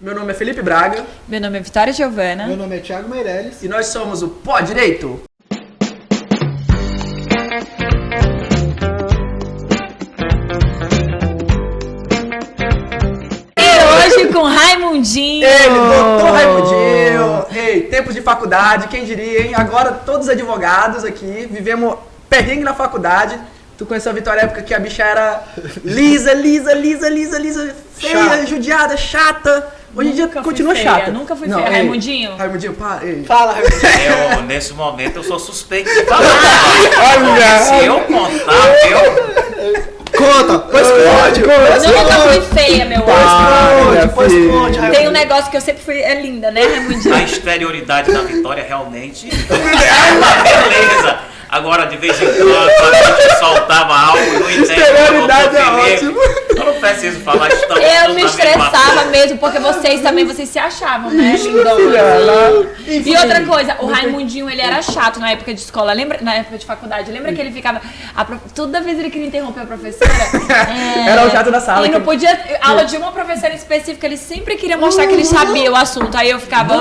Meu nome é Felipe Braga. Meu nome é Vitória Giovana. Meu nome é Thiago Meirelles. E nós somos o Pó Direito. Hoje com Raimundinho. Ele, doutor Raimundinho. Ei, tempos de faculdade, quem diria, hein? Agora todos advogados aqui, vivemos perrengue na faculdade. Tu conheceu a Vitória na época que a bicha era lisa, feia, chata. Judiada, chata. Hoje em dia continua chata. Nunca fui feia. Raimundinho? Raimundinho, pá, ei. Fala, Raimundinho. Nesse momento, eu sou suspeito de falar. Olha. Se eu contar, Conta, pois conte. Eu nunca fui feia, meu anjo. Pois conte, Raimundinho. Tem um negócio que eu sempre fui, é linda, né, Raimundinho? a exterioridade da Vitória realmente é uma beleza. Agora, de vez em quando, a gente soltava algo no interno. Exterioridade é ótimo. Eu não preciso falar isso também. Eu me estressava mesmo, porque vocês se achavam, né? E outra coisa, o Raimundinho, ele era chato na época de escola, lembra? Na época de faculdade, lembra que ele ficava... Toda vez ele queria interromper a professora. Era o chato da sala. Ele não podia... Aula de uma professora específica, ele sempre queria mostrar que ele sabia o assunto. Aí eu ficava,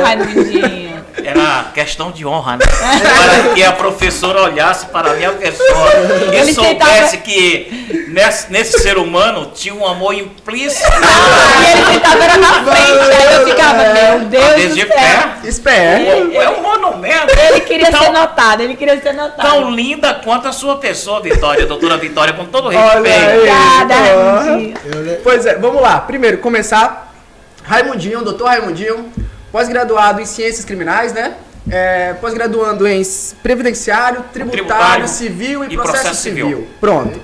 Raimundinho. Era questão de honra, né? Para que a professora olhasse para a minha pessoa e soubesse que nesse ser humano tinha um amor implícito. E ele sentava era na frente, aí eu ficava, meu Deus do céu. Esperto. É um monumento. Ele queria ser notado, Tão linda quanto a sua pessoa, Vitória, doutora Vitória, com todo Olha respeito. Obrigada, Raimundinho. Pois é, vamos lá. Primeiro, começar. Raimundinho, doutor Raimundinho, pós-graduado em Ciências Criminais, né? Pós-graduando em Previdenciário, Tributário, Civil e Processo Civil. Pronto.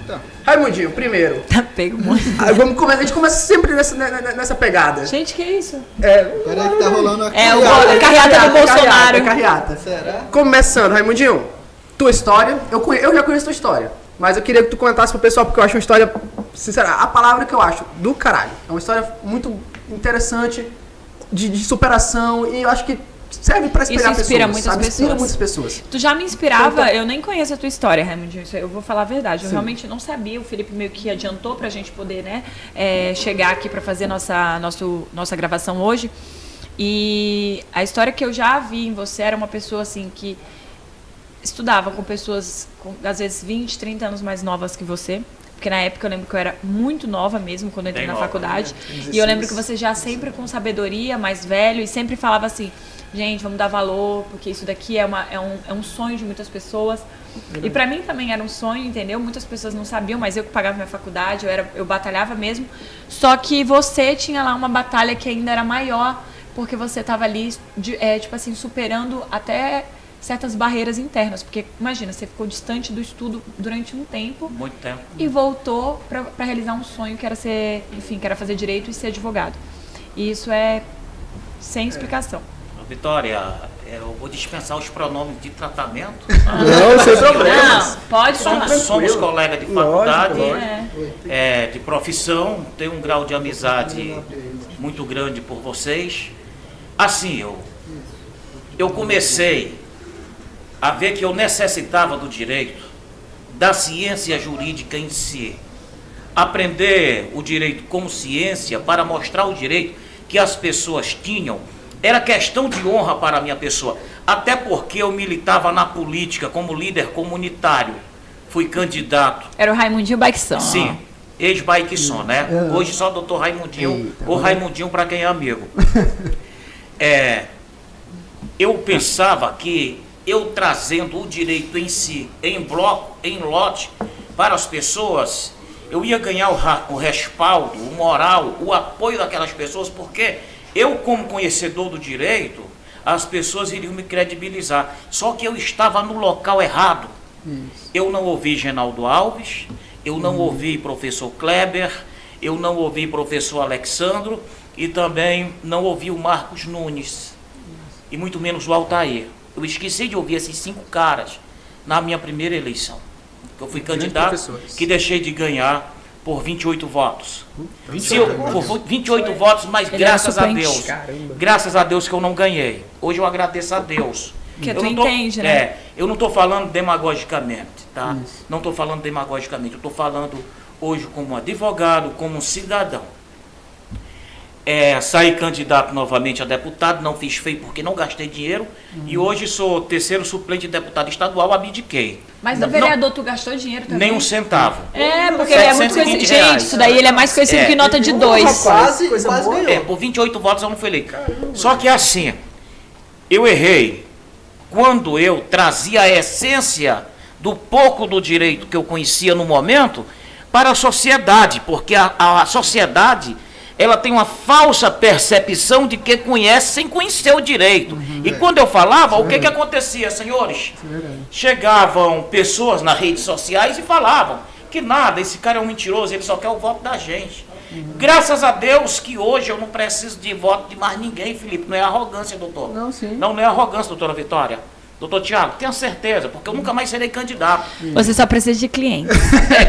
Raimundinho, primeiro. Tá pego muito. A gente começa sempre nessa pegada. Gente, que isso? Peraí que tá rolando aqui. A carreata do Bolsonaro. Carreata. Será? Começando, Raimundinho, tua história. Eu já conheço tua história, mas eu queria que tu contasse pro pessoal, porque eu acho uma história, sinceramente, a palavra que eu acho, do caralho. É uma história muito interessante, de superação, e eu acho que serve pra inspirar Isso inspira pessoas, muitas sabe? pessoas. Inspira muitas pessoas. Tu já me inspirava, eu nem conheço a tua história, Raimundinho, eu vou falar a verdade, eu Sim. realmente não sabia, o Felipe meio que adiantou pra gente poder, né, chegar aqui pra fazer nossa gravação hoje, e a história que eu já vi em você era uma pessoa assim que estudava com pessoas, às vezes 20, 30 anos mais novas que você, porque na época eu lembro que eu era muito nova mesmo, quando eu entrei na faculdade, e eu lembro que você já sempre com sabedoria, mais velho, e sempre falava assim, gente, vamos dar valor, porque isso daqui é um sonho de muitas pessoas. E pra mim também era um sonho, entendeu? Muitas pessoas não sabiam, mas eu que pagava minha faculdade, eu batalhava mesmo. Só que você tinha lá uma batalha que ainda era maior, porque você tava ali, tipo assim, superando até certas barreiras internas. Porque, imagina, você ficou distante do estudo durante um tempo. Muito tempo. E voltou pra realizar um sonho que era que era fazer direito e ser advogado. E isso é sem explicação. Vitória, eu vou dispensar os pronomes de tratamento. Não, sem problemas. Não, pode falar. Somos colegas de faculdade, Lógico. de profissão, tenho um grau de amizade muito grande por vocês. Assim, eu comecei a ver que eu necessitava do direito, da ciência jurídica em si. Aprender o direito como ciência para mostrar o direito que as pessoas tinham era questão de honra para a minha pessoa, até porque eu militava na política como líder comunitário, fui candidato. Era o Raimundinho Baixão. Sim, ex-Baixão, né? Hoje só doutor Raimundinho, ou Raimundinho para quem é amigo. Eu pensava que eu trazendo o direito em si, em bloco, em lote, para as pessoas, eu ia ganhar o respaldo, o moral, o apoio daquelas pessoas, porque eu, como conhecedor do direito, as pessoas iriam me credibilizar. Só que eu estava no local errado. Eu não ouvi Genaldo Alves, eu não ouvi professor Kleber, eu não ouvi professor Alexandro e também não ouvi o Marcos Nunes, e muito menos o Altair. Eu esqueci de ouvir esses 5 caras na minha primeira eleição. Eu fui candidato, que deixei de ganhar por 28 votos. Por 28 votos, mas graças a Deus. Caramba. Graças a Deus que eu não ganhei. Hoje eu agradeço a Deus. Que tu entende, né? Eu não estou falando demagogicamente, tá? Não estou falando demagogicamente. Eu estou falando hoje como advogado, como cidadão. saí candidato novamente a deputado, não fiz feio porque não gastei dinheiro. E hoje sou terceiro suplente de deputado estadual, abdiquei. Mas no vereador tu gastou dinheiro também? Nem um centavo. Porque ele é muito conhecido. Gente, isso daí ele é mais conhecido que nota de 2. Quase boa. ganhou. Por 28 votos eu não fui eleito. Só que assim, eu errei quando eu trazia a essência do pouco do direito que eu conhecia no momento para a sociedade, porque a sociedade, ela tem uma falsa percepção de que conhece sem conhecer o direito. E quando eu falava, o que acontecia, senhores? Chegavam pessoas nas redes sociais e falavam que nada, esse cara é um mentiroso, ele só quer o voto da gente. Graças a Deus que hoje eu não preciso de voto de mais ninguém, Felipe. Não é arrogância, doutor. Não, sim. Não é arrogância, doutora Vitória. Doutor Tiago, tenha certeza, porque eu nunca mais serei candidato. Você só precisa de clientes.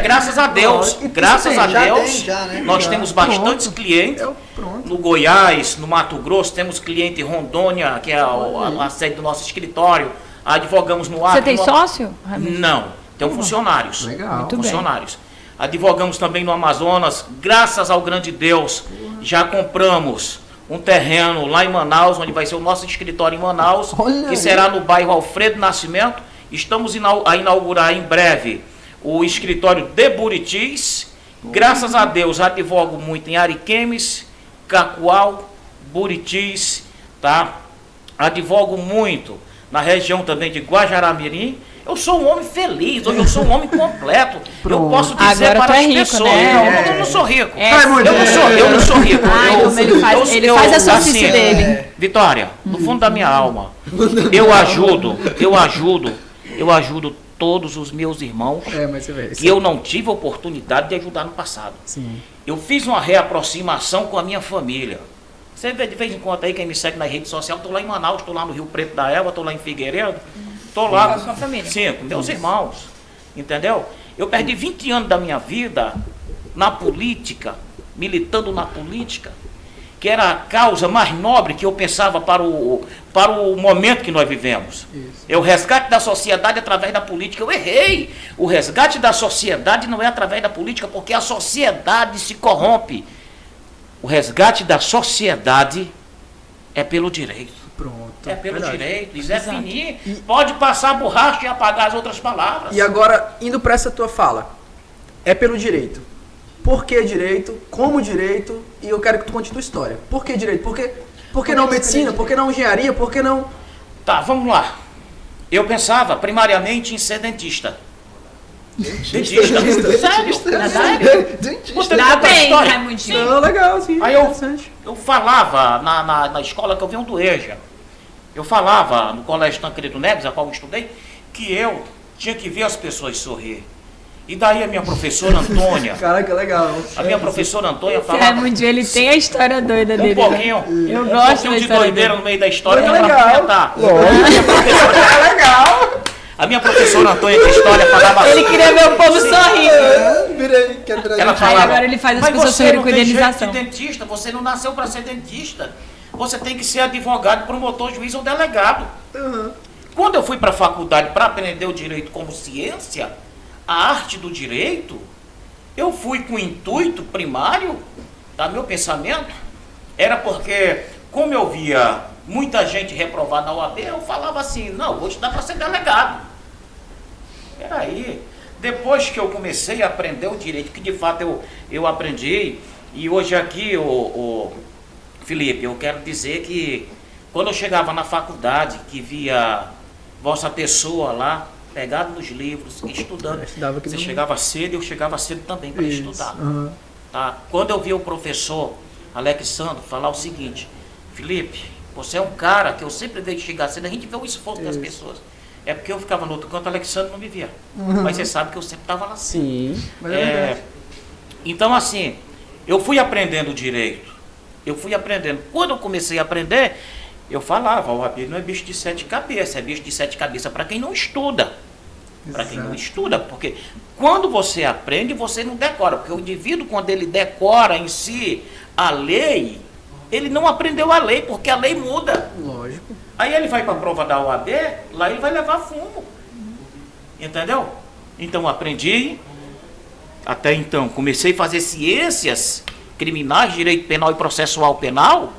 Graças a Deus, graças a Deus, né? nós temos bastantes clientes. No Goiás, no Mato Grosso, temos cliente em Rondônia, que é a sede do nosso escritório. Advogamos no Acre. Você tem sócio, Ramiro? Não, tenho funcionários. Legal. Muito bem. Funcionários. Advogamos também no Amazonas. Graças ao grande Deus, já compramos um terreno lá em Manaus, onde vai ser o nosso escritório em Manaus, que será no bairro Alfredo Nascimento. Estamos a inaugurar em breve o escritório de Buritis. Graças a Deus, advogo muito em Ariquemes, Cacoal, Buritis, tá? Advogo muito na região também de Guajará-Mirim. Eu sou um homem feliz, hoje eu sou um homem completo. Eu posso dizer agora para as rico, pessoas, né? eu não sou rico. Raimundo, Eu não sou rico. Como ele faz a sociedade assim, dele. Vitória, no fundo da minha alma, eu ajudo todos os meus irmãos Mas você vê. que eu não tive oportunidade de ajudar no passado. Sim. Eu fiz uma reaproximação com a minha família. Você vê de vez em quando aí, quem me segue nas redes sociais, estou lá em Manaus, estou lá no Rio Preto da Elba, estou lá em Figueiredo, estou lá Com a família. Sim, com meus irmãos, entendeu? Eu perdi 20 anos da minha vida na política, militando na política, que era a causa mais nobre que eu pensava para o momento que nós vivemos. É o resgate da sociedade através da política. Eu errei. O resgate da sociedade não é através da política, porque a sociedade se corrompe. O resgate da sociedade é pelo direito. Pronto. É pelo Verdade. direito. E Zé Fini pode passar a borracha e apagar as outras palavras. E agora, indo para essa tua fala, é pelo direito. Por que direito? Como direito? E eu quero que tu conte tua história. Por que direito? Por que não medicina? Por que não engenharia? Por que não... Tá, vamos lá. Eu pensava primariamente em ser dentista. Dentista? Sério? Você Dá conta a bem, história? Raimundinho. Não, legal, sim. Aí Interessante. eu falava na escola que eu venho do EJA, eu falava no Colégio Tancredo Neves, a qual eu estudei, que eu tinha que ver as pessoas sorrir. E daí a minha professora Antônia, Caraca, legal. a minha professora Antônia Esse falava Raimundinho, ele tem a história doida dele. um pouquinho, Eu um gosto pouquinho da de história doideira dele. no meio da história, Foi que é pra legal. comentar. É legal. A minha professora Antônia de história falava Ele assim, queria ver o povo sorrindo. Virei, quero virar ela gente. falava, agora ele faz as mas pessoas você sorrirem não com tem jeito indenização. de dentista, você não nasceu para ser dentista. Você tem que ser advogado, promotor, juiz ou delegado. Quando eu fui para a faculdade para aprender o direito como ciência, a arte do direito, eu fui com o intuito primário, tá, meu pensamento, era porque, como eu via muita gente reprovada na OAB, eu falava assim, não, vou estudar para ser delegado. Peraí, depois que eu comecei a aprender o direito, que de fato eu aprendi, e hoje aqui, Felipe, eu quero dizer que quando eu chegava na faculdade, que via vossa pessoa lá, pegado nos livros, estudando, você chegava cedo e eu chegava cedo também para estudar. Tá? Quando eu vi o professor Alexandre falar o seguinte, Felipe, você é um cara que eu sempre vejo chegar cedo, a gente vê o esforço das pessoas. É porque eu ficava no outro canto, o Alexandre não me via. Mas você sabe que eu sempre estava lá cedo. Sim. Mas Então, assim, eu fui aprendendo direito. Eu fui aprendendo. Quando eu comecei a aprender, eu falava, o OAB não é bicho de 7 cabeças, é bicho de 7 cabeças para quem não estuda. Para quem não estuda, porque quando você aprende, você não decora. Porque o indivíduo, quando ele decora em si a lei, ele não aprendeu a lei, porque a lei muda. Lógico. Aí ele vai para a prova da OAB, lá ele vai levar fumo. Entendeu? Então aprendi. Até então comecei a fazer ciências. criminais, direito penal e processual penal,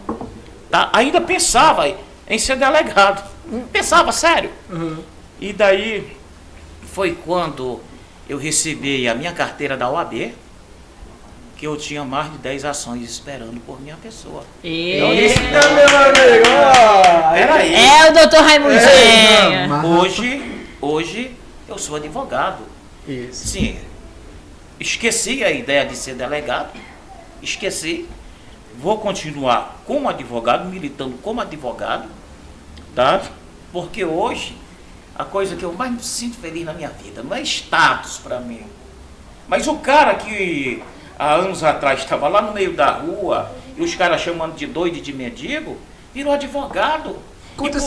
tá? Ainda pensava em ser delegado. Pensava, sério. E daí foi quando eu recebi a minha carteira da OAB, que eu tinha mais de 10 ações esperando por minha pessoa. Eita, meu amigo! Peraí. É o doutor Raimundinho. Hoje eu sou advogado. Isso. Sim, esqueci a ideia de ser delegado, esqueci. Vou continuar como advogado, militando como advogado, tá? Porque hoje, a coisa que eu mais me sinto feliz na minha vida não é status para mim. Mas o cara que há anos atrás estava lá no meio da rua e os caras chamando de doido e de mendigo, virou advogado. Conta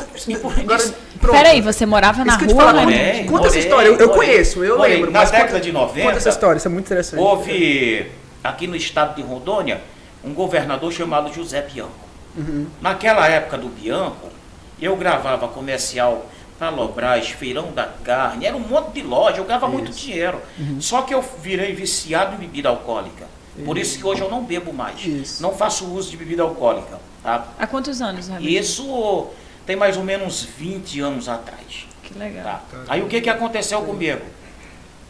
Agora, Peraí, você morava na Isso que eu te rua? falar, Né? conta essa história, eu conheço, eu lembro. Na mas década de 90, conta essa história, isso é muito interessante. houve aqui no estado de Rondônia um governador chamado José Bianco. Naquela época do Bianco, eu gravava comercial para Lobras, Feirão da Carne, era um monte de loja, eu ganhava muito dinheiro. Só que eu virei viciado em bebida alcoólica. Por isso que hoje eu não bebo mais. Isso. Não faço uso de bebida alcoólica. Tá? Há quantos anos, Raimundinho? Isso tem mais ou menos 20 anos atrás. Que legal. Tá? Aí o que aconteceu comigo?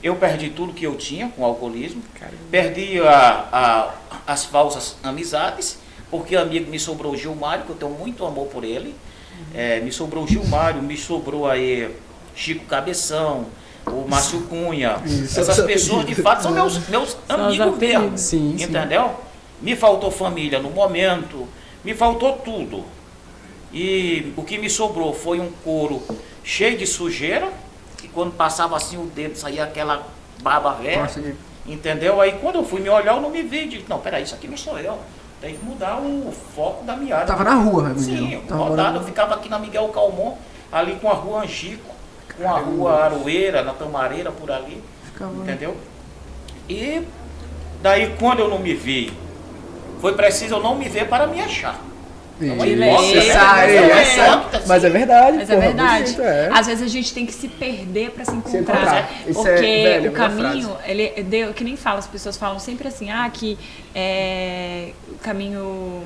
Eu perdi tudo que eu tinha com o alcoolismo, perdi as falsas amizades, porque amigo me sobrou o Gilmário, que eu tenho muito amor por ele, me sobrou o Gilmário, me sobrou aí Chico Cabeção, o Márcio Cunha, essas pessoas de fato são meus amigos mesmo, Sim, entendeu? Me faltou família no momento, me faltou tudo. E o que me sobrou foi um couro cheio de sujeira, e quando passava assim o dedo saía aquela baba velha, entendeu? Aí quando eu fui me olhar eu não me vi, disse, não, peraí, isso aqui não sou eu, tem que mudar o foco da minha Tava na rua, Raimundinho. Sim, rodado, eu ficava aqui na Miguel Calmon, ali com a rua Angico, com a rua Aroeira, na Tamareira, por ali, entendeu? E daí quando eu não me vi, foi preciso eu não me ver para me achar. Mas é verdade. Mas porra, é verdade. bonito, é. Às vezes a gente tem que se perder para se Se encontrar. encontrar. Isso Porque velho, o caminho, ele deu, que nem fala, as pessoas falam sempre assim, que o caminho,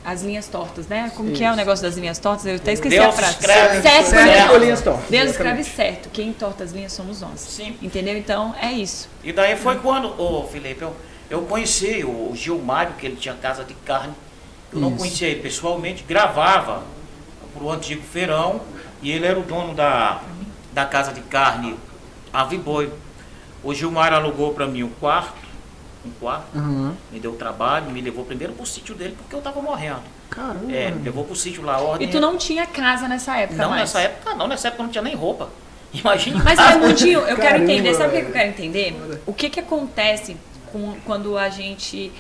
as linhas tortas, né? Como que é o negócio das linhas tortas? Eu até esqueci Deus a frase. escreve certo ou linhas tortas. Deus Exatamente. escreve certo. Quem entorta as linhas somos nós. Sim. Entendeu? Então, é isso. E daí foi quando, Felipe, eu conheci o Gilmário, que ele tinha casa de carne. Eu não conhecia ele pessoalmente, gravava para o antigo feirão e ele era o dono da casa de carne Ave Boi. O Gilmário alugou para mim um quarto, me deu trabalho, me levou primeiro para o sítio dele porque eu estava morrendo. Caramba. Me levou para o sítio lá, a ordem. E tu não tinha casa nessa época, Não, mais? nessa época não tinha nem roupa. Imagina. Mas, Raimundinho, eu quero Caramba, entender, sabe o velho. que eu quero entender? O que acontece quando a gente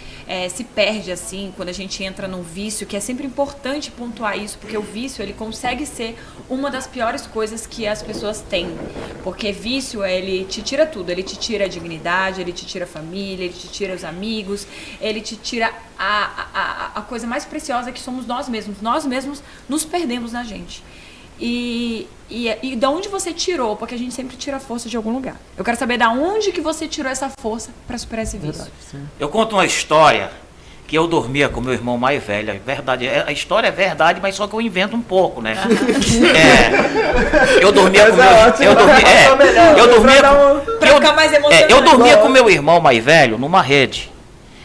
se perde assim, quando a gente entra num vício, que é sempre importante pontuar isso, porque o vício, ele consegue ser uma das piores coisas que as pessoas têm, porque vício, ele te tira tudo, ele te tira a dignidade, ele te tira a família, ele te tira os amigos, ele te tira a coisa mais preciosa que somos nós mesmos nos perdemos na gente. E de onde você tirou? Porque a gente sempre tira força de algum lugar. Eu quero saber de onde que você tirou essa força para superar esse vício. Eu conto uma história que eu dormia com meu irmão mais velho. É verdade, a história é verdade, mas só que eu invento um pouco, né? Eu dormia com eu dormia com meu irmão mais velho numa rede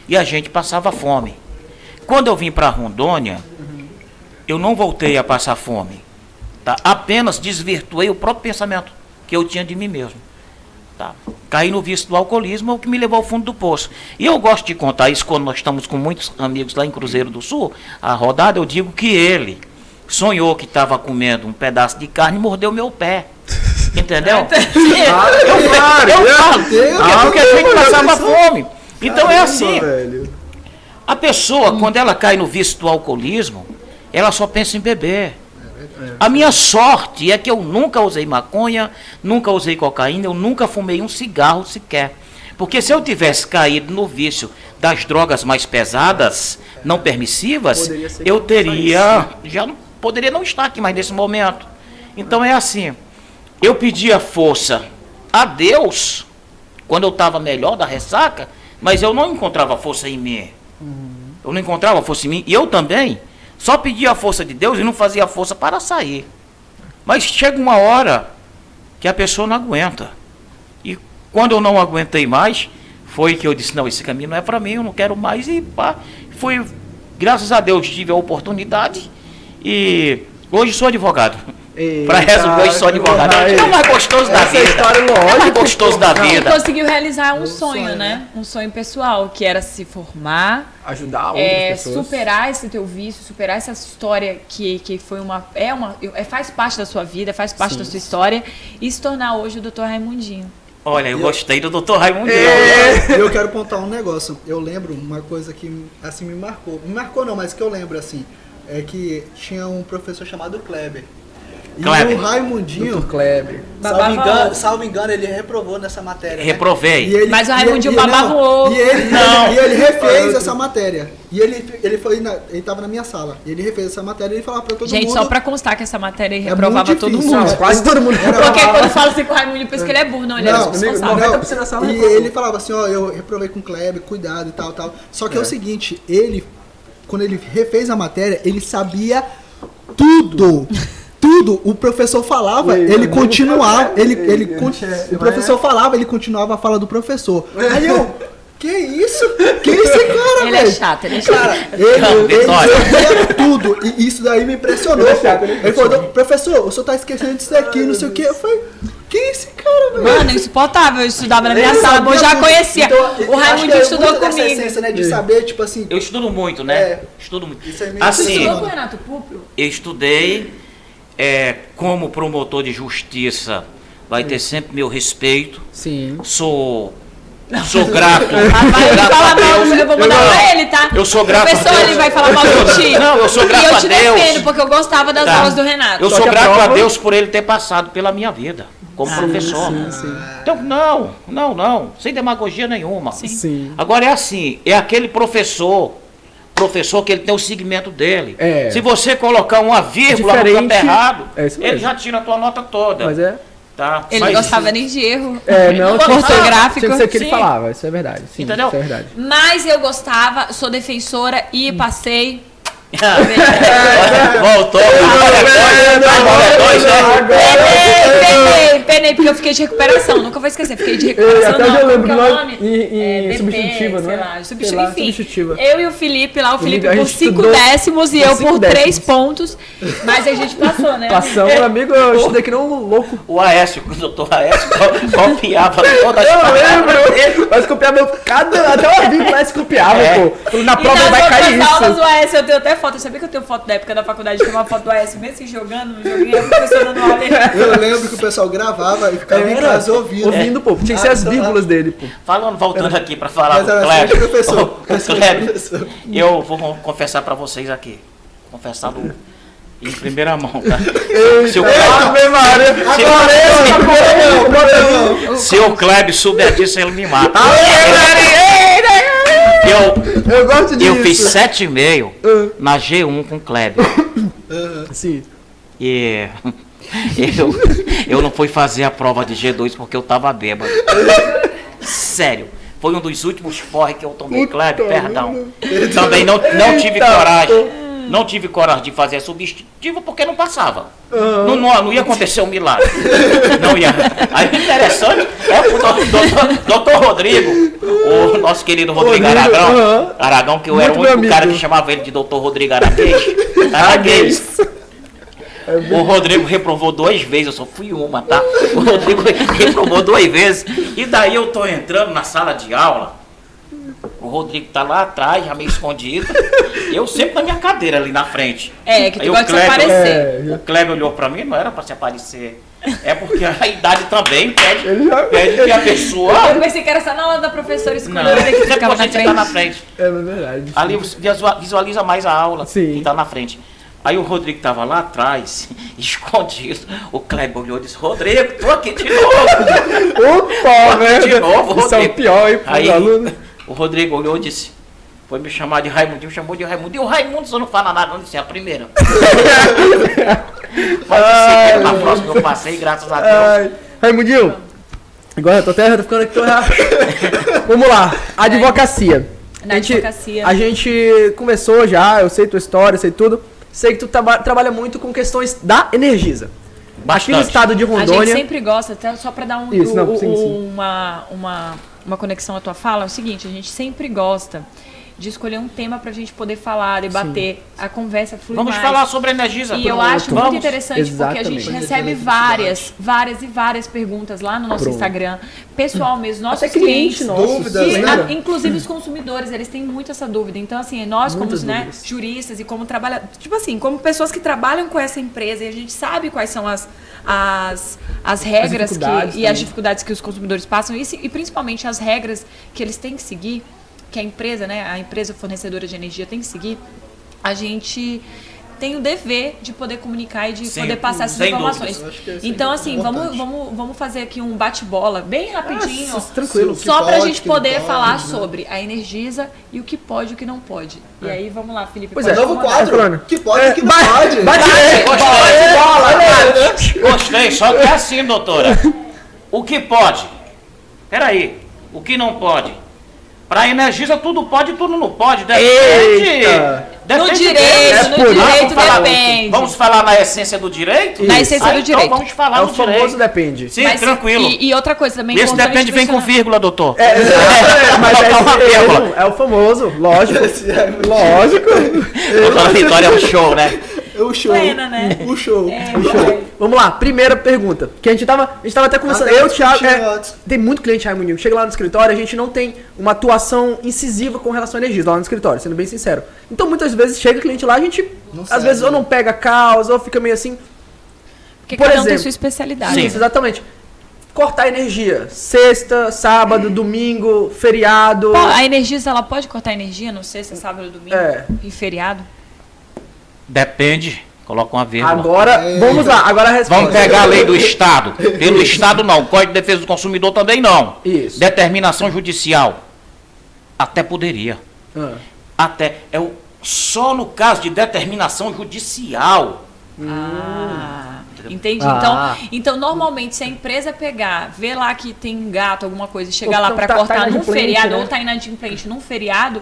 e a gente passava fome. Quando eu vim para Rondônia, eu não voltei a passar fome. Tá? Apenas desvirtuei o próprio pensamento que eu tinha de mim mesmo. Tá? Caí no vício do alcoolismo, o que me levou ao fundo do poço. E eu gosto de contar isso quando nós estamos com muitos amigos lá em Cruzeiro do Sul. A rodada, eu digo que ele sonhou que estava comendo um pedaço de carne e mordeu meu pé. Entendeu? Eu falo. Porque a gente passava fome. Então é assim. A pessoa, quando ela cai no vício do alcoolismo, ela só pensa em beber. A minha sorte é que eu nunca usei maconha, nunca usei cocaína, eu nunca fumei um cigarro sequer. Porque se eu tivesse caído no vício das drogas mais pesadas, não permissivas, eu poderia não estar aqui mais nesse momento. Então é assim, eu pedia força a Deus, quando eu estava melhor da ressaca, mas eu não encontrava força em mim. Eu não encontrava força em mim. E eu também só pedia a força de Deus e não fazia força para sair. Mas chega uma hora que a pessoa não aguenta. E quando eu não aguentei mais, foi que eu disse, não, esse caminho não é para mim, eu não quero mais. E pá, foi, graças a Deus, tive a oportunidade e hoje sou advogado. Para resumir, hoje sou advogado. É o mais gostoso da vida. História, É o mais lógico. gostoso da Ele vida. conseguiu realizar um sonho, sonho, né? Um sonho pessoal, que era se formar, Ajudar outras pessoas. superar esse teu vício, superar essa história que foi faz parte da sua vida, faz parte da sua história, e se tornar hoje o Dr. Raimundinho. Olha, eu gostei do Dr. Raimundo. Eu quero contar um negócio. Eu lembro uma coisa que assim me marcou. Me marcou não, mas que eu lembro assim. É que tinha um professor chamado Kleber. E Kleber. o Raimundinho, Dr. Kleber. salvo engano, ele reprovou nessa matéria. né? Reprovei. E ele- Mas o e Raimundinho ele- babava o ovo. E ele, Não. e ele refez essa matéria. E ele foi ele tava na minha sala. E ele refez essa matéria e ele falava pra todo Gente, mundo. só pra constar que essa matéria aí É reprovava muito todo difícil, mundo. né? Quase todo mundo. Porque quando fala assim com o Raimundo, pensa que ele é burro, não, ele era Não, responsável. 90% da sala e reprovou. ele falava assim, ó, eu reprovei com o Kleber, cuidado e tal, tal. Só que é o seguinte, quando ele refez a matéria, ele sabia tudo. Tudo. O professor falava, ele continuava, o professor falava, ele continuava a fala do professor. Aí eu, que isso? Que esse cara, Ele é velho? chato, ele é chato. Cara, Não, ele Vitória. sabia tudo. E isso daí me impressionou. Ele falou, professor, o senhor tá esquecendo disso daqui, não sei o quê. Eu falei, quem é esse cara, velho? Mano, insuportável. Eu estudava na minha Ele sala, sabia eu já tudo. conhecia. Então, O acho que Raimundinho é estudou muito dessa comigo. essência, né, de saber, tipo assim, Eu estudo muito, né? É. Estudo muito. Isso é meio Você Assim, estudou com o Renato Púpio? eu estudei como promotor de justiça. Vai ter sempre meu respeito. Sim. Sou grato. Rapaz, ele grato fala a mal, Deus. eu vou mandar pra ele, tá? Eu sou grato a Professor, Deus. ele vai falar mal do tio. Não, eu sou grato E eu a te Deus. defendo, porque eu gostava das Tá. aulas do Renato. Eu Só sou que a grato a prova- Deus por ele ter passado pela minha vida como professor. Então, não, sem demagogia nenhuma. Sim. Agora é assim, é aquele professor que ele tem o segmento dele. É. Se você colocar uma vírgula no Diferente, campo errado, é isso ele mesmo. já tira a tua nota toda. Mas é. Tá? Ele Mas- não gostava nem de erro. Não, ortográfico. tinha que ser o que ele Sim. falava, isso é verdade. Sim, Entendeu? isso é verdade. Mas eu gostava, sou defensora e passei. Voltou. Penei, porque eu fiquei de recuperação. Nunca vou esquecer, fiquei de recuperação. Até não, eu lembro porque que o nós nome em BP, substitutiva, não é? sei lá, Sei lá, enfim, substitutiva. eu e o Felipe lá, o Felipe a por gente 5 estudou décimos e por eu 5 por 3 décimos. pontos. Mas a gente passou, né? Passamos, meu amigo, eu estudei que não um louco. O Aécio, o doutor Aécio, copiava todas as Eu palavras. lembro, mas copiava até o vírgula lá se copiava, É. pô. Falei, na E prova nas vai cair outras aulas isso. do AS, eu tenho até foto. Eu sabia que eu tenho foto da época da faculdade, tem uma foto do AS, mesmo assim jogando no joguinho, a professora dando aula. eu lembro que o pessoal gravava e ficava em casa ouvindo. Ouvindo, pô. Tinha que ser as vírgulas dele, pô. Voltando aqui para falar Mas do era Kleber. sempre professor. O Kleber, eu vou confessar para vocês aqui. Confessar em primeira mão, tá? Se o Kleber, se o Kleber souber disso, ele me mata. Eu gosto disso. Eu fiz 7,5 na G1 com o Kleber. Sim. E eu não fui fazer a prova de G2 porque eu tava bêbado. Sério. Foi um dos últimos porre que eu tomei, Kleber, perdão. Também não tive coragem. Não tive coragem de fazer a substitutiva porque não passava. Não ia acontecer um milagre. Não ia. Aí o interessante é o doutor Rodrigo, o nosso querido Rodrigo Aragão. Aragão, que eu era o Muito meu único cara amigo. que chamava ele de doutor Rodrigo Araguês. O Rodrigo reprovou 2 vezes, eu só fui uma, tá? O Rodrigo reprovou 2 vezes. E daí eu tô entrando na sala de aula. O Rodrigo tá lá atrás, já meio escondido. Eu sempre na minha cadeira ali na frente. É, que tu Aí o gosta de Kleber- aparecer. O Kleber olhou pra mim, não era pra se aparecer. É porque a idade também pede que a pessoa. Eu pensei que era só na aula da professora Não, escolhendo que depois ficava a na gente tá na frente. frente. É verdade. Ali visualiza mais a aula Sim. que tá na frente. Aí o Rodrigo tava lá atrás, escondido. O Kleber olhou e disse: Rodrigo, tô aqui de novo. Opa, velho. De novo, Isso é o Rodrigo. pior, hein, pros Aí alunos. o Rodrigo olhou e disse: foi me chamar de Raimundinho, chamou de Raimundo. E o Raimundo só não fala nada, não disse: é a primeira. Mas em seguida, na próxima eu passei, graças a Deus. Ai, Raimundinho, agora eu tô ficando aqui. Vamos lá, advocacia. Na advocacia. A gente conversou já, eu sei tua história, sei tudo. Sei que tu trabalha muito com questões da Energisa. Aqui no estado de Rondônia... A gente sempre gosta, até só para dar uma conexão à tua fala, é o seguinte, a gente sempre gosta de escolher um tema para a gente poder falar, debater, a conversa flui Vamos mais. falar sobre a Energisa. E eu acho muito interessante Exatamente. porque a gente recebe várias perguntas lá no nosso Instagram, pessoal mesmo, nossos até clientes nossos, dúvidas, e, né? inclusive os consumidores, eles têm muito essa dúvida. Então, assim, nós como Muitas juristas e como tipo assim, como pessoas que trabalham com essa empresa e a gente sabe quais são as regras e as dificuldades que os consumidores passam e principalmente as regras que eles têm que seguir, que a empresa, né, a empresa fornecedora de energia tem que seguir, a gente tem o dever de poder comunicar e de poder passar essas informações. Então, assim, vamos fazer aqui um bate-bola bem rapidinho, tranquilo. só pra gente poder falar sobre a Energisa e o que pode e o que não pode. E aí, vamos lá, Felipe. Pois é, Novo quadro. O que pode e o que não pode. Gostei, só que é assim, doutora. O que pode? Peraí, o que não pode? Para a Energisa tudo pode e tudo não pode. Depende. No direito depende. Vamos falar na essência do direito? Na essência do direito. Então vamos falar É o do famoso direito. depende. Sim, tranquilo. E outra coisa também Esse importante depende vem com mencionar. vírgula, doutor. Mas Botar uma vírgula. é o famoso, lógico. Lógico. Doutora Vitória é um show, né? O show. Plena, né? O show. Vamos lá, primeira pergunta. Que a gente tava até conversando. Até Eu, Thiago, antes. tem muito cliente Raimundinho. Chega lá no escritório, a gente não tem uma atuação incisiva com relação à energia lá no escritório, sendo bem sincero. Então muitas vezes chega cliente lá, a gente às vezes ou não pega a causa, ou fica meio assim. Porque Por cada um tem exemplo, sua especialidade. Isso, exatamente. Cortar energia. Sexta, sábado, domingo, feriado. A Energisa, ela pode cortar energia no sexta, sábado, domingo e feriado? Depende. Coloca uma vírgula. Agora, vamos lá, agora a resposta. Vamos pegar a lei do Estado. Pelo Estado não. Código de Defesa do Consumidor também não. Isso. Determinação judicial. Até poderia. Até. Só no caso de determinação judicial. Entendi. Então, normalmente, se a empresa pegar, ver lá que tem um gato, alguma coisa, e chegar lá Então para tá cortar num inadimplente, feriado, né? ou tá inadimplente num feriado,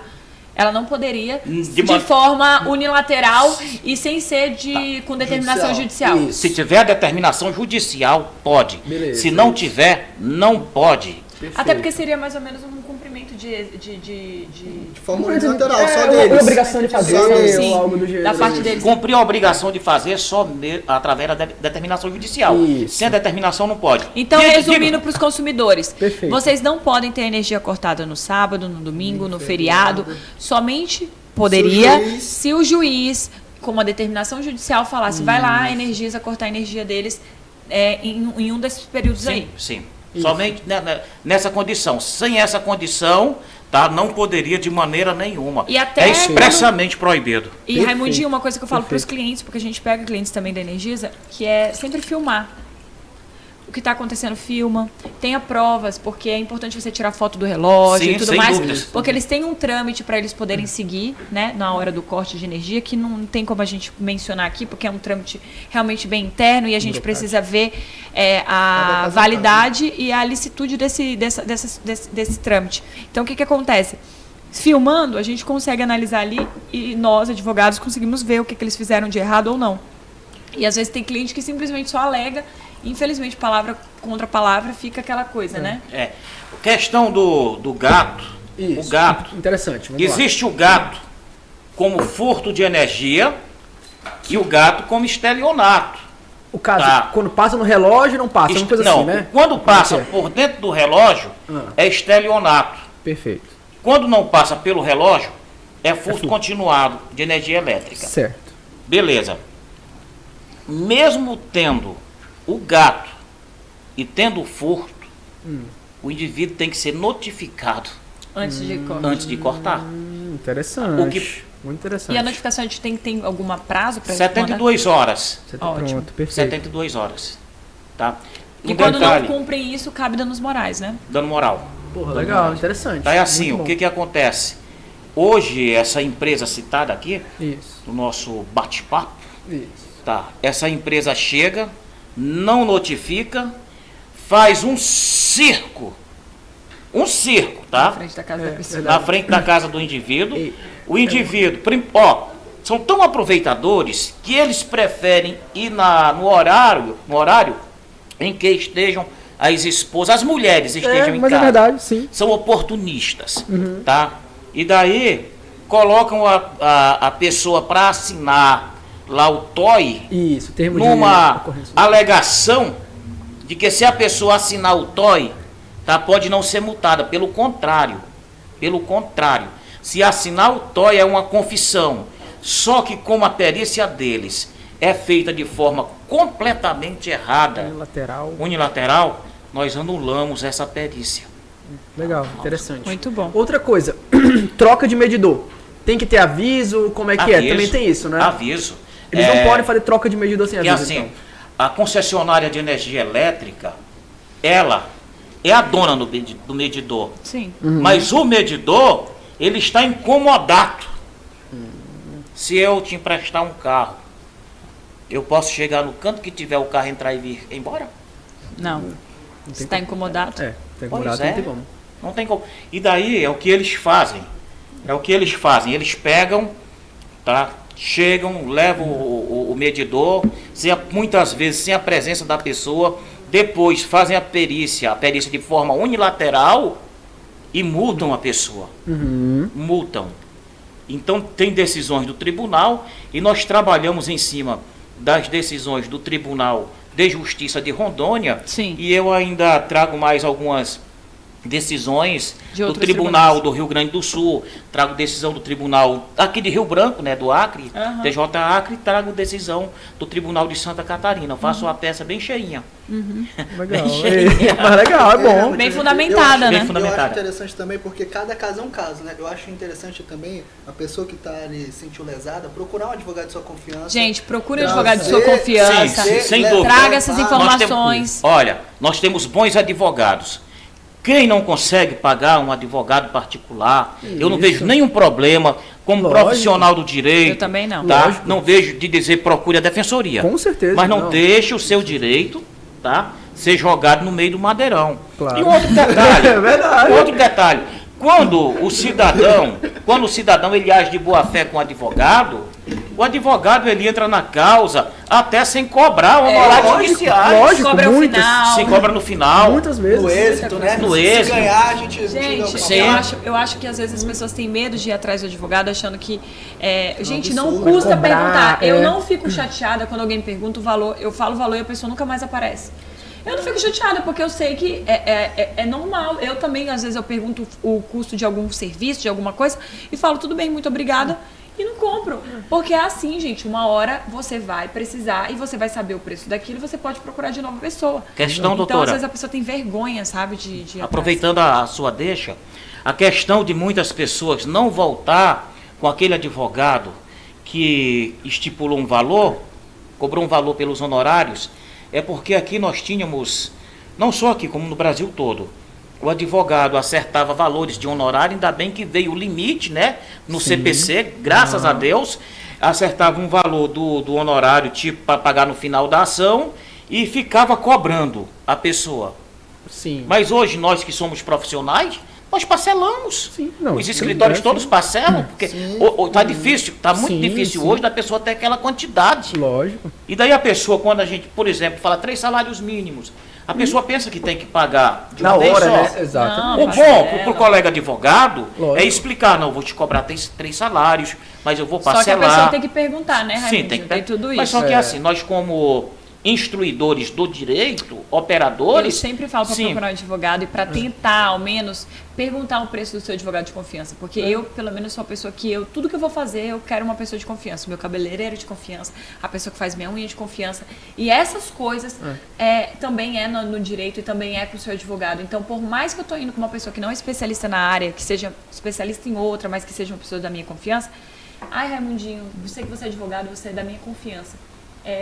ela não poderia, de forma unilateral e sem ser com determinação judicial. Isso. Se tiver determinação judicial, pode. Beleza. Se não tiver, não pode. Perfeito. Até porque seria mais ou menos um cumprimento de De forma unilateral, só É, deles. uma obrigação de fazer, Só deles. ou algo do gênero. da parte deles. Cumprir a obrigação de fazer só através da determinação judicial. Isso. Sem a determinação não pode. Então, Diga- resumindo para os consumidores, Perfeito. vocês não podem ter energia cortada no sábado, no domingo, no feriado. Somente poderia se o juiz, com uma determinação judicial, falasse, vai lá, a Energisa cortar a energia deles em um desses períodos aí. Sim. Somente nessa condição. Sem essa condição, tá, não poderia de maneira nenhuma. E até é expressamente proibido. E, Perfeito. Raimundinho, uma coisa que eu falo para os Perfeito. clientes, porque a gente pega clientes também da Energisa, que é sempre filmar. O que está acontecendo, filma. Tenha provas, porque é importante você tirar foto do relógio Sim, e tudo sem mais. dúvidas. Porque eles têm um trâmite para eles poderem seguir, né, na hora do corte de energia, que não tem como a gente mencionar aqui, porque é um trâmite realmente bem interno e a gente precisa ver a validade e a licitude desse trâmite. Então, o que acontece? Filmando, a gente consegue analisar ali e nós, advogados, conseguimos ver o que eles fizeram de errado ou não. E às vezes tem cliente que simplesmente só alega, infelizmente, palavra contra palavra, fica aquela coisa, né? Questão do gato. Isso. O gato. Interessante, vamos lá. Existe o gato como furto de energia e o gato como estelionato. O caso, Tá. quando passa no relógio, não passa, uma coisa Não, assim, né? quando passa Como é que por dentro do relógio, é estelionato. Perfeito. Quando não passa pelo relógio, é furto continuado de energia elétrica. Certo. Beleza. Mesmo tendo o gato e tendo o furto, o indivíduo tem que ser notificado Antes de cortar. antes de cortar. Interessante. O que- Muito interessante. E a notificação, a gente tem algum prazo para 72 horas. Você tá Ótimo. pronto, perfeito. 72 horas. Tá? E Um quando detalhe, não cumprem isso, cabe danos morais, né? dando moral. Porra, legal, interessante. Tá, é assim, Muito o que acontece? Hoje, essa empresa citada aqui, bom. Isso, no nosso bate-papo, isso. tá? Essa empresa chega, não notifica, faz um circo um circo, Na tá? frente da casa da pessoa. Na frente da casa do indivíduo. E- O indivíduo, são tão aproveitadores que eles preferem ir no horário em que estejam as esposas, as mulheres estejam em mas casa. é verdade, sim. São oportunistas, tá? E daí colocam a pessoa para assinar lá o TOI Isso, termo de numa ocorrência. alegação de que se a pessoa assinar o TOI, tá, pode não ser multada. Pelo contrário, se assinar o TOI é uma confissão. Só que como a perícia deles é feita de forma completamente errada, unilateral, nós anulamos essa perícia. Legal, interessante. Muito bom. Outra coisa, troca de medidor. Tem que ter aviso, como é que é? Aviso, Também tem isso, né? Aviso. Eles não podem fazer troca de medidor sem Que aviso, assim, então. a concessionária de energia elétrica, ela é a dona do medidor. Sim. Mas o medidor, ele está incomodado. Se eu te emprestar um carro, eu posso chegar no canto que tiver o carro, entrar e vir embora? Não. Você está incomodado? É, tem Pois incomodado, é. não tem como. Não tem como. E daí é o que eles fazem. Eles pegam, tá? Chegam, levam o medidor, muitas vezes sem a presença da pessoa, depois fazem a perícia de forma unilateral e multam a pessoa. Multam. Então tem decisões do tribunal e nós trabalhamos em cima das decisões do Tribunal de Justiça de Rondônia. Sim. E eu ainda trago mais algumas decisões De do outros Tribunal tribunais. do Rio Grande do Sul, trago decisão do Tribunal aqui de Rio Branco, né, do Acre, Aham. TJ Acre, e trago decisão do Tribunal de Santa Catarina. Eu faço uma peça bem cheinha. Legal. Bem cheinha. Mas legal, é bom. realmente, Bem eu fundamentada, acho- né? Bem fundamentada. Eu acho interessante também porque cada caso é um caso, né? Eu acho interessante também a pessoa que está ali se sentiu lesada procurar um advogado de sua confiança. Gente, procure um Trazer- advogado de sua confiança. Sim, sem levar- dúvida. Traga essas Nós informações. Nós temos bons advogados. Quem não consegue pagar um advogado particular, eu não vejo nenhum problema como Lógico. profissional do direito. Eu também não. Tá? Lógico. Não vejo de dizer procure a defensoria. Com certeza, Mas não não. deixe o seu direito, tá, ser jogado no meio do madeirão. Claro. E um outro detalhe. É verdade. Um outro detalhe. Quando o cidadão ele age de boa fé com o advogado ele entra na causa até sem cobrar honorários lógico, judiciais. lógico. Cobra o muitas. final. Se cobra no final. Muitas vezes. No êxito, né? No Se êxito. ganhar, a gente... Gente, Sim. eu acho que às vezes as pessoas têm medo de ir atrás do advogado achando que gente, não absurdo, custa cobrar, perguntar. Eu é. não fico chateada quando alguém pergunta o valor, eu falo o valor e a pessoa nunca mais aparece. Eu não fico chateada porque eu sei que é normal. Eu também, às vezes, eu pergunto o custo de algum serviço, de alguma coisa, e falo, tudo bem, muito obrigada, e não compro. Porque é assim, gente, uma hora você vai precisar e você vai saber o preço daquilo e você pode procurar de novo a pessoa. Questão, Então, às doutora. vezes, a pessoa tem vergonha, sabe, de ir atrás. Aproveitando a sua deixa, a questão de muitas pessoas não voltar com aquele advogado que estipulou um valor, cobrou um valor pelos honorários, é porque aqui nós tínhamos, não só aqui, como no Brasil todo, o advogado acertava valores de honorário, ainda bem que veio o limite, né, no CPC, graças a Deus, acertava um valor do honorário, tipo, para pagar no final da ação, e ficava cobrando a pessoa. Sim. Mas hoje, nós que somos profissionais, nós parcelamos. Sim, não, Os isso escritórios é, todos sim. parcelam, porque tá difícil, tá muito Sim, difícil sim. hoje da pessoa ter aquela quantidade. Lógico. E daí a pessoa, quando a gente, por exemplo, fala 3 salários mínimos, a pessoa pensa que tem que pagar de Na uma vez hora, só. né? Exato. Não, O bom parcela. pro colega advogado Lógico. é explicar, não, vou te cobrar 3 salários, mas eu vou Só que a parcelar. pessoa tem que perguntar, né, Sim, Raimundinho? tem que Tem tudo isso. Mas só que assim, nós como instruidores do direito, Eu operadores, sempre falo para sim, procurar um advogado e para tentar, ao menos, perguntar o preço do seu advogado de confiança. Porque eu, pelo menos, sou uma pessoa que tudo que eu vou fazer, eu quero uma pessoa de confiança. Meu cabeleireiro de confiança, a pessoa que faz minha unha de confiança. E essas coisas também é no direito e também é com o seu advogado. Então, por mais que eu estou indo com uma pessoa que não é especialista na área, que seja especialista em outra, mas que seja uma pessoa da minha confiança, ai, Raimundinho, eu sei que você é advogado, você é da minha confiança.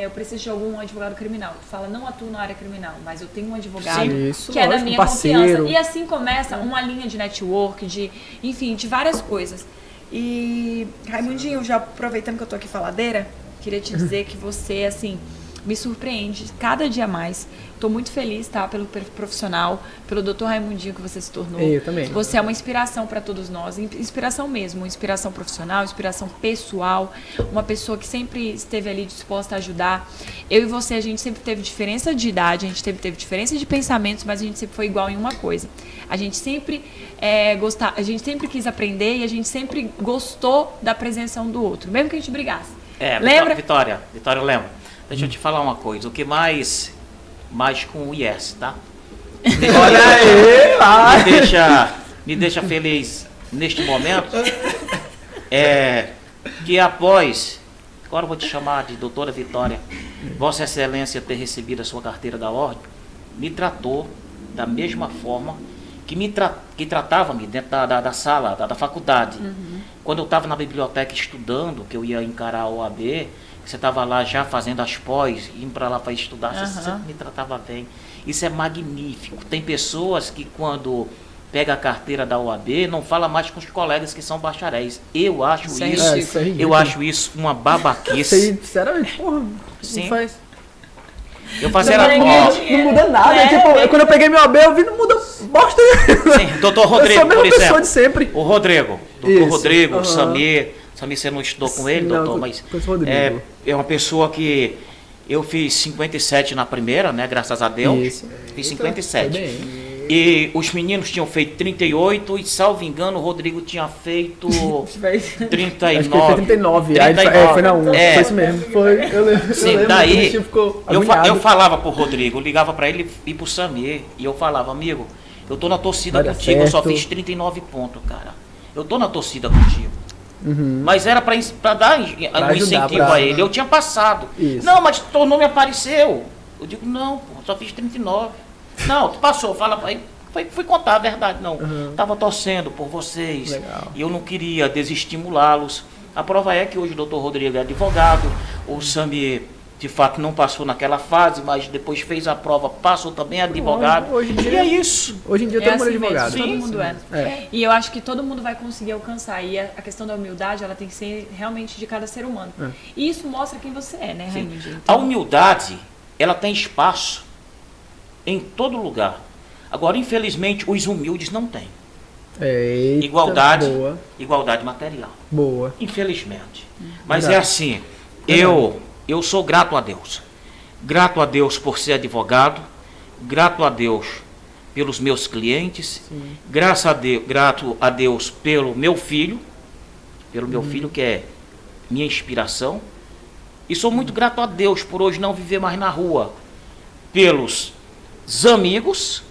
Eu preciso de algum advogado criminal. Tu fala, não atuo na área criminal, mas eu tenho um advogado Sim, isso, que é da lógico, minha parceiro. confiança. E assim começa uma linha de network, enfim, de várias coisas. E, Raimundinho, já aproveitando que eu tô aqui faladeira, queria te dizer que você, assim, me surpreende cada dia mais. Estou muito feliz, tá? Pelo profissional, pelo Dr. Raimundinho que você se tornou. Eu também. Você é uma inspiração para todos nós. Inspiração mesmo, inspiração profissional, inspiração pessoal. Uma pessoa que sempre esteve ali disposta a ajudar. Eu e você, a gente sempre teve diferença de idade, a gente teve diferença de pensamentos, mas a gente sempre foi igual em uma coisa. A gente sempre a gente sempre quis aprender e a gente sempre gostou da presença um do outro, mesmo que a gente brigasse. Lembra? Vitória, lembra? Deixa eu te falar uma coisa. O que mais com o Yes, tá? Olha aí! Me deixa feliz neste momento. Que após, agora eu vou te chamar de doutora Vitória, Vossa Excelência ter recebido a sua carteira da ordem, me tratou da mesma forma que tratava-me dentro da sala, da faculdade. Quando eu estava na biblioteca estudando, que eu ia encarar a OAB, você estava lá já fazendo as pós, indo para lá para estudar, você sempre me tratava bem. Isso é magnífico. Tem pessoas que quando pega a carteira da OAB, não fala mais com os colegas que são bacharéis. Eu acho eu acho isso uma babaquice. Sinceramente, porra, Sim. não faz. Eu fazia Não muda nada. Tipo, quando eu peguei meu AB, eu vi, não muda bosta. Sim, doutor Rodrigo, eu sou a mesma por exemplo. pessoa de sempre. O Rodrigo, Isso, Rodrigo, o Samir, você não estudou com ele, Não, doutor, mas com o Rodrigo. é uma pessoa que eu fiz 57 na primeira, né, graças a Deus. Isso. Fiz Foi 57. bem. E os meninos tinham feito 38 e, salvo engano, o Rodrigo tinha feito 39. Acho que ele foi 39. Aí foi na 1. Foi isso mesmo. Foi, eu lembro. Sim, o daí bichinho ficou eu agoniado. falava pro Rodrigo, eu ligava pra ele e pro Samir, e eu falava, amigo, eu tô na torcida Vai dar contigo, eu só certo. fiz 39 pontos, cara. Eu tô na torcida contigo. Mas era pra dar um ajudar, incentivo pra- a ele. Eu tinha passado. Isso. Não, mas teu nome apareceu. Eu digo, não, pô, só fiz 39. Não, tu passou, fala pra ele. Fui contar a verdade, não. Tava torcendo por vocês. Legal. E eu não queria desestimulá-los. A prova é que hoje o doutor Rodrigo é advogado, o Samir de fato não passou naquela fase, mas depois fez a prova, passou também advogado. Hoje em dia- e é isso. Hoje em dia É todo mundo é assim advogado. mesmo, todo mundo é. É. E eu acho que todo mundo vai conseguir alcançar. E a questão da humildade, ela tem que ser realmente de cada ser humano. E isso mostra quem você é, né, Raimundinho? A humildade, ela tem espaço em todo lugar. Agora, infelizmente, os humildes não têm. Eita, Igualdade, Boa. igualdade material. Boa. Infelizmente. Mas Verdade. é assim, eu sou grato a Deus. Grato a Deus por ser advogado, grato a Deus pelos meus clientes, grato a Deus pelo meu filho que é minha inspiração. E sou muito grato a Deus por hoje não viver mais na rua, pelos amigos,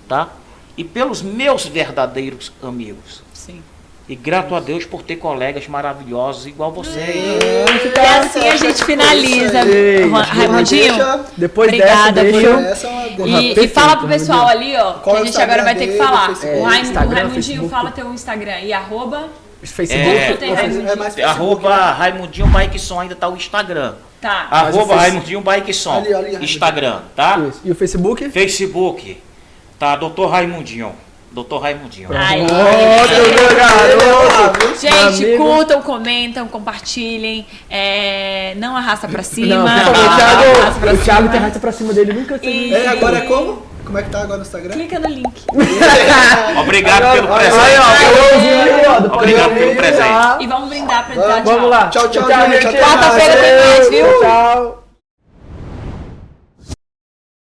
tá? E pelos meus verdadeiros amigos. Sim. E grato a Deus por ter colegas maravilhosos igual vocês. E assim a gente finaliza, Ei, Raimundinho. Depois Obrigada, dessa, viu? deixa Essa é uma E perfeito, fala pro Raimundinho. pessoal ali, ó, Qual que é a o gente agora vai ter que Instagram falar. dele, Facebook? O Instagram, Raimundinho, Facebook. fala teu Instagram e arroba. Facebook. Tem Raimundinho. É mais Facebook, Arroba Raimundinho Bikeson, ainda tá o Instagram. Tá. Arroba Raimundinho Bikeson, Ali, Instagram, tá? Isso. E o Facebook? Facebook, tá? Doutor Raimundinho. Doutor Raimundinho. Aí. garoto! Gente, Amigo. curtam, comentam, compartilhem. Não arrasta pra cima. Não, por arrasta favor, pra o Thiago cima. tem raça pra cima dele, nunca E- teve. Agora é como? Como é que tá agora no Instagram? Clica no link. Obrigado pelo Aí, presente. ó, Obrigado pelo presente. E vamos brindar pra dar tchau. Vamos lá. Tchau, gente. gente. Quarta-feira tem mais, viu? Tchau.